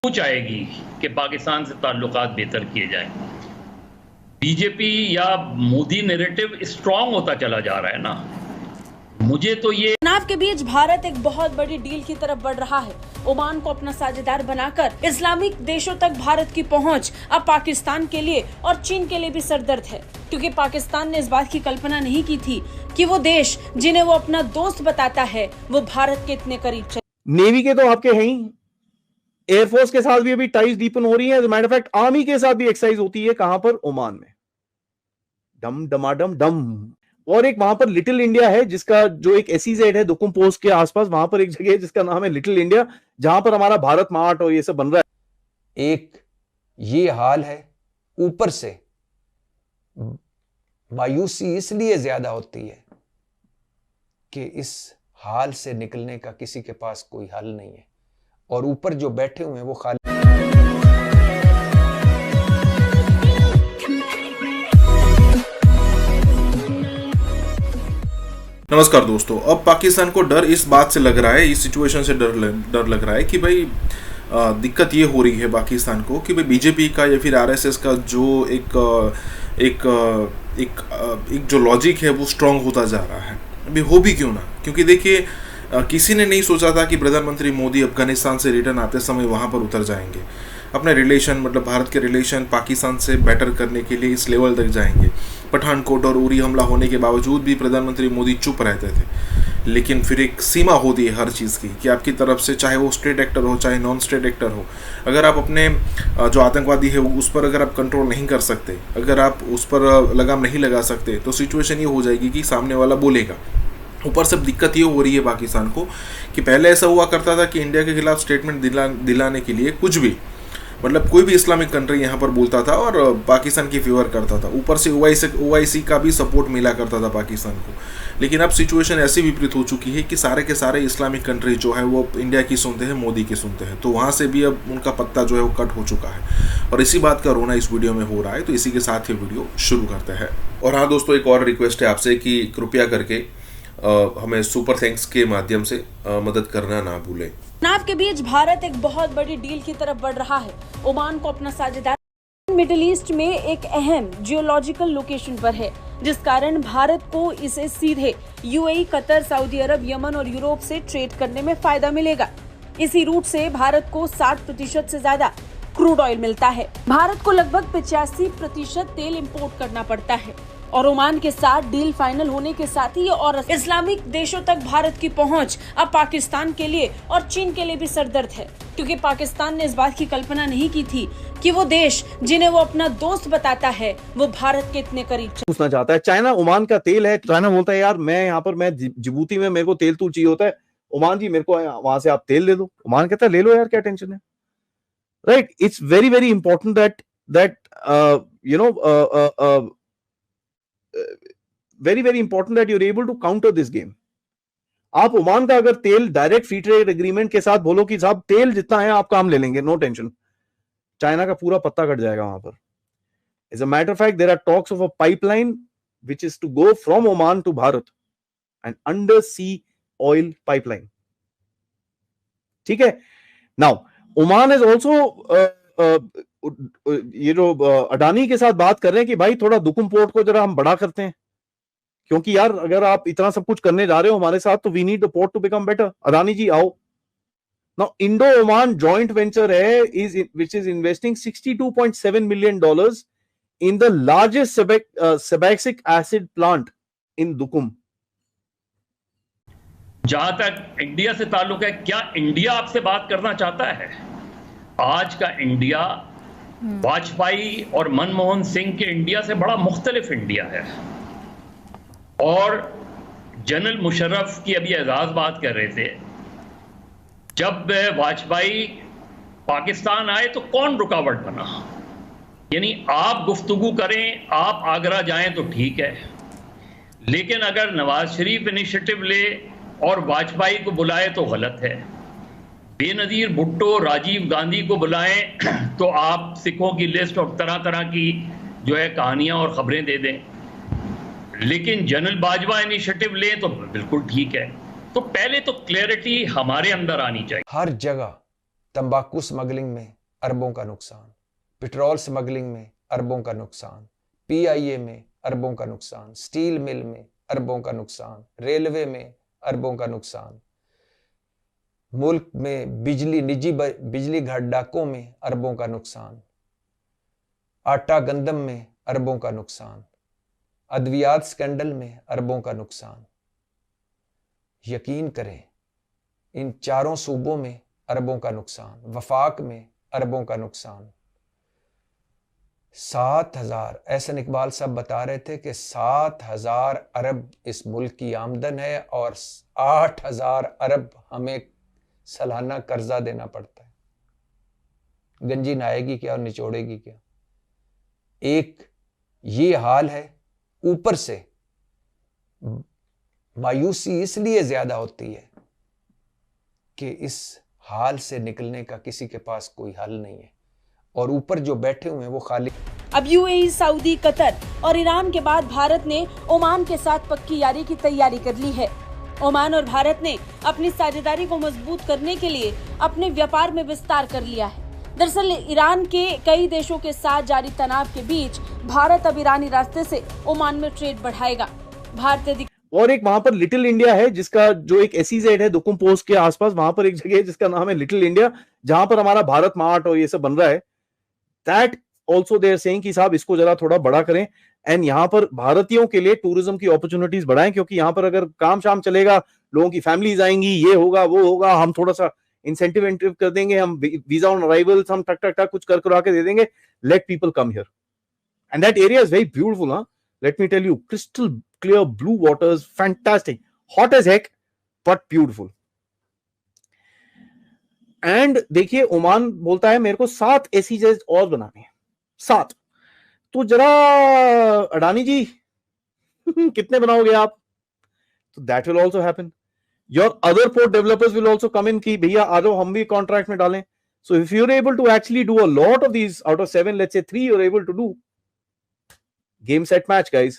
चाहेगी कि पाकिस्तान से ताल्लुकात बेहतर किए जाएं। बीजेपी या मोदी नैरेटिव स्ट्रांग होता चला जा रहा है ना। मुझे तो ये तनाव के बीच भारत एक बहुत बड़ी डील की तरफ बढ़ रहा है। ओमान को अपना साझेदार बनाकर इस्लामिक देशों तक भारत की पहुंच अब पाकिस्तान के लिए और चीन के लिए भी सरदर्द है, क्योंकि पाकिस्तान ने इस बात की कल्पना नहीं की थी कि वो देश जिन्हें वो अपना दोस्त बताता है वो भारत के इतने करीब चले। नेवी के तो आपके हैं ही, एयरफोर्स के साथ भी अभी टाइज डीपन हो रही है। मैटर ऑफ फैक्ट आर्मी के साथ भी एक्सरसाइज होती है। कहां पर? ओमान में। डम डमाडम डम। और एक वहां पर लिटिल इंडिया है, जिसका जो एक एसईजेड है दुकुम पोस्ट के आसपास, वहां पर एक जगह है जिसका नाम है लिटिल इंडिया, जहां पर हमारा भारत मार्ट और ये सब बन रहा है। एक ये हाल है, ऊपर से मायूसी इसलिए ज्यादा होती है कि इस हाल से निकलने का किसी के पास कोई हल नहीं है, और ऊपर जो बैठे हुए हैं वो खाली। नमस्कार दोस्तों, अब पाकिस्तान को डर इस बात से लग रहा है, इस सिचुएशन से डर लग रहा है कि भाई दिक्कत ये हो रही है पाकिस्तान को कि भाई बीजेपी का या फिर आरएसएस का जो एक जो लॉजिक है वो स्ट्रांग होता जा रहा है। अभी हो भी क्यों ना, क्योंकि देखिए किसी ने नहीं सोचा था कि प्रधानमंत्री मोदी अफगानिस्तान से रिटर्न आते समय वहाँ पर उतर जाएंगे, अपने रिलेशन मतलब भारत के रिलेशन पाकिस्तान से बेटर करने के लिए इस लेवल तक जाएंगे। पठानकोट और उरी हमला होने के बावजूद भी प्रधानमंत्री मोदी चुप रहते थे, लेकिन फिर एक सीमा होती है हर चीज़ की कि आपकी तरफ से चाहे वो स्टेट एक्टर हो चाहे नॉन स्टेट एक्टर हो, अगर आप अपने जो आतंकवादी है उस पर अगर आप कंट्रोल नहीं कर सकते, अगर आप उस पर लगाम नहीं लगा सकते, तो सिचुएशन ये हो जाएगी कि सामने वाला बोलेगा। ऊपर से दिक्कत ये हो रही है पाकिस्तान को कि पहले ऐसा हुआ करता था कि इंडिया के खिलाफ स्टेटमेंट दिलाने के लिए कुछ भी मतलब कोई भी इस्लामिक कंट्री यहाँ पर बोलता था और पाकिस्तान की फेवर करता था। ऊपर से ओआईसी का भी सपोर्ट मिला करता था पाकिस्तान को। लेकिन अब सिचुएशन ऐसी विपरीत हो चुकी है कि सारे के सारे इस्लामिक कंट्री जो है वो इंडिया की सुनते हैं, मोदी की सुनते हैं, तो वहाँ से भी अब उनका पत्ता जो है वो कट हो चुका है और इसी बात का रोना इस वीडियो में हो रहा है। तो इसी के साथ ये वीडियो शुरू करते हैं। और हाँ दोस्तों, एक और रिक्वेस्ट है आपसे कि कृपया करके हमें सुपर थैंक्स के माध्यम से मदद करना ना भूलें। तनाव के बीच भारत एक बहुत बड़ी डील की तरफ बढ़ रहा है। ओमान को अपना साझेदार मिडिल ईस्ट में एक अहम जियोलॉजिकल लोकेशन पर है, जिस कारण भारत को इसे सीधे यूएई, कतर, सऊदी अरब, यमन और यूरोप से ट्रेड करने में फायदा मिलेगा। इसी रूट से भारत को 60% से ज्यादा क्रूड ऑयल मिलता है। भारत को लगभग 85% तेल इंपोर्ट करना पड़ता है और ओमान के साथ डील फाइनल होने के साथ ही और इस्लामिक देशों तक भारत की पहुंच अब पाकिस्तान के लिए और चीन के लिए भी सरदर्द है, क्योंकि पाकिस्तान ने इस बात की कल्पना नहीं की थी कि वो देश जिन्हें वो अपना दोस्त बताता है वो भारत के इतने करीब पूछना चाहता है। चाइना ओमान का तेल है, चाइना बोलता है यार मैं जिबूती में मेरे को तेल तूल चाहिए होता है, ओमान जी मेरे को वहां से आप तेल दे दो। ओमान कहता है ले लो यार, क्या टेंशन है, right. It's very very important that you know very very important that you're able to counter this game. आप ओमान का अगर तेल डायरेक्ट फ्री ट्रेड एग्रीमेंट के साथ बोलो कि साहब तेल जितना है आपका हम ले लेंगे, नो टेंशन, चाइना का पूरा पत्ता कट जाएगा वहां पर। As a matter of fact, there are talks of a pipeline which is to go from Oman to Bharat, an undersea oil pipeline. ठीक है। Now, Oman is also ये जो अडानी के साथ बात कर रहे हैं कि भाई थोड़ा दुकुम पोर्ट को जरा हम बड़ा करते हैं, क्योंकि यार अगर आप इतना सब कुछ करने जा रहे हो हमारे साथ तो we need the port to become better. Adani ji आओ। Now Indo Oman joint venture है which is investing $62.7 million in the largest sebacic acid plant in Duqm. जहां तक इंडिया से ताल्लुक है, क्या इंडिया आपसे बात करना चाहता है? आज का इंडिया वाजपेयी और मनमोहन सिंह के इंडिया से बड़ा मुख्तलिफ इंडिया है। और जनरल मुशर्रफ की अभी एजाज बात कर रहे थे, जब वाजपेयी पाकिस्तान आए तो कौन रुकावट बना? यानी आप गुफ्तगू करें, आप आगरा जाएं तो ठीक है, लेकिन अगर नवाज शरीफ इनिशिएटिव ले और वाजपेयी को बुलाए तो गलत है। बेनजीर भुट्टो, राजीव गांधी को बुलाएं तो आप सिखों की लिस्ट और तरह तरह की जो है कहानियां और खबरें दे दें, लेकिन जनरल बाजवा इनिशिएटिव लें तो बिल्कुल ठीक है। तो पहले तो क्लैरिटी हमारे अंदर आनी चाहिए। हर जगह तंबाकू स्मगलिंग में अरबों का नुकसान, पेट्रोल स्मगलिंग में अरबों का नुकसान, पीआईए में अरबों का नुकसान, स्टील मिल में अरबों का नुकसान, रेलवे में अरबों का नुकसान, मुल्क में निजी बिजली घर डाकों में अरबों का नुकसान, आटा गंदम में अरबों का नुकसान, अद्वियात स्कैंडल में अरबों का नुकसान। यकीन करें, इन चारों सूबों में अरबों का नुकसान, वफाक में अरबों का नुकसान। 7,000, एहसन इकबाल साहब बता रहे थे कि 7,000 अरब इस मुल्क की आमदन है और 8,000 अरब हमें सालाना कर्जा देना पड़ता है। गंजी नहाएगी क्या और निचोड़ेगी क्या? एक ये हाल है। ऊपर से मायूसी इसलिए ज्यादा होती है कि इस हाल से निकलने का किसी के पास कोई हल नहीं है, और ऊपर जो बैठे हुए हैं वो खाली। अब यूएई, सऊदी, कतर और ईरान के बाद भारत ने ओमान के साथ पक्की यारी की तैयारी कर ली है। ओमान और भारत ने अपनी साझेदारी को मजबूत करने के लिए अपने व्यापार में विस्तार कर लिया है। दरअसल ईरान के कई देशों के साथ जारी तनाव के बीच भारत अब ईरानी रास्ते से ओमान में ट्रेड बढ़ाएगा। भारतीय और एक वहां पर लिटिल इंडिया है, जिसका जो एक एसईजेड है दुकुम पोस्ट के आसपास, वहां पर एक जगह है जिसका नाम है लिटिल इंडिया, जहां पर हमारा भारत मार्ट और ये सब बन रहा है। That also they are saying कि साहब इसको जरा थोड़ा बड़ा करें एंड यहाँ पर भारतीयों के लिए टूरिज्म की अपॉर्चुनिटीज बढ़ाएं, क्योंकि यहाँ पर अगर काम शाम चलेगा, लोगों की फैमिलीज आएंगी, ये होगा वो होगा, हम थोड़ा सा इंसेंटिव कर देंगे, हम वीजा ऑन अराइवल्स हम टक टक टक कुछ कर करवा के दे देंगे, let people come here and that area is very beautiful. हाँ, let me tell you, crystal clear blue waters, fantastic, hot as heck but beautiful। And देखिए ओमान बोलता है मेरे को 7 एसईजेड और बनाने हैं, 7। तो जरा अडानी जी कितने बनाओगे आप? तो that will also happen. Your other port developers will also come in कि भैया आ जाओ हम भी कॉन्ट्रैक्ट में डालें। So if you are able to actually do a lot of these, out of 7 let's say 3 you are able to do, game set match guys।